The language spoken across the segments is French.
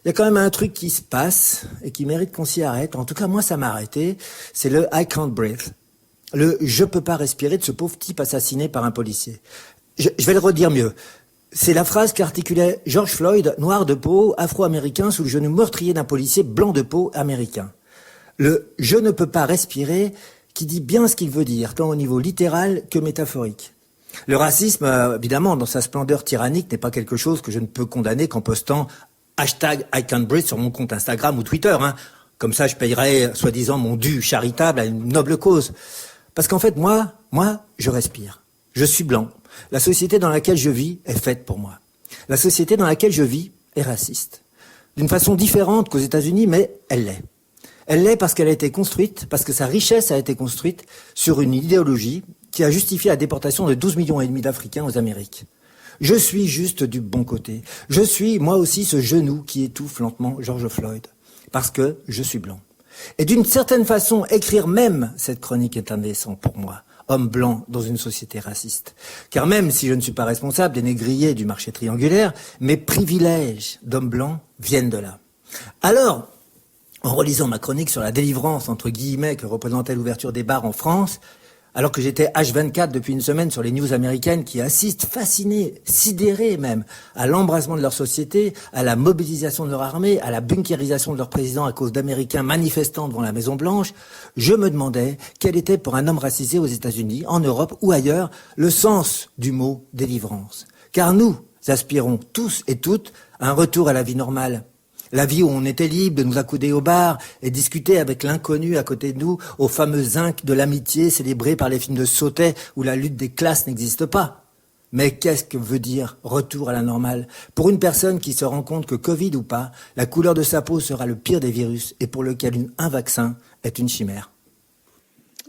il y a quand même un truc qui se passe et qui mérite qu'on s'y arrête. En tout cas, moi, ça m'a arrêté. C'est le I can't breathe. Le je peux pas respirer de ce pauvre type assassiné par un policier. Je vais le redire mieux. C'est la phrase qu'articulait George Floyd, noir de peau, afro-américain, sous le genou meurtrier d'un policier blanc de peau américain. Le je ne peux pas respirer qui dit bien ce qu'il veut dire, tant au niveau littéral que métaphorique. Le racisme, évidemment, dans sa splendeur tyrannique, n'est pas quelque chose que je ne peux condamner qu'en postant hashtag I can't breathe sur mon compte Instagram ou Twitter. Comme ça, je payerai, soi-disant, mon dû charitable à une noble cause. Parce qu'en fait, moi, je respire. Je suis blanc. La société dans laquelle je vis est faite pour moi. La société dans laquelle je vis est raciste. D'une façon différente qu'aux États-Unis, mais elle l'est. Elle l'est parce qu'elle a été construite, parce que sa richesse a été construite sur une idéologie qui a justifié la déportation de 12,5 millions d'Africains aux Amériques. Je suis juste du bon côté. Je suis, moi aussi, ce genou qui étouffe lentement George Floyd. Parce que je suis blanc. Et d'une certaine façon, écrire même cette chronique est indécent pour moi, homme blanc dans une société raciste. Car même si je ne suis pas responsable des négriers du marché triangulaire, mes privilèges d'homme blanc viennent de là. Alors, en relisant ma chronique sur la délivrance, entre guillemets, que représentait l'ouverture des bars en France, alors que j'étais H24 depuis une semaine sur les news américaines qui assistent, fascinés, sidérés même, à l'embrasement de leur société, à la mobilisation de leur armée, à la bunkérisation de leur président à cause d'Américains manifestant devant la Maison-Blanche, je me demandais quel était pour un homme racisé aux États-Unis, en Europe ou ailleurs, le sens du mot délivrance. Car nous aspirons tous et toutes à un retour à la vie normale. La vie où on était libre de nous accouder au bar et discuter avec l'inconnu à côté de nous aux fameux zincs de l'amitié célébrés par les films de Sautet où la lutte des classes n'existe pas. Mais qu'est-ce que veut dire retour à la normale pour une personne qui se rend compte que Covid ou pas, la couleur de sa peau sera le pire des virus et pour lequel un vaccin est une chimère.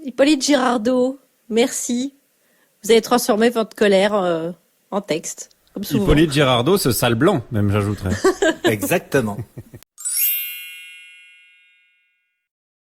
Hippolyte Girardot, merci. Vous avez transformé votre colère en texte, comme souvent. Hippolyte Girardot, ce sale blanc, même j'ajouterais. Exactement.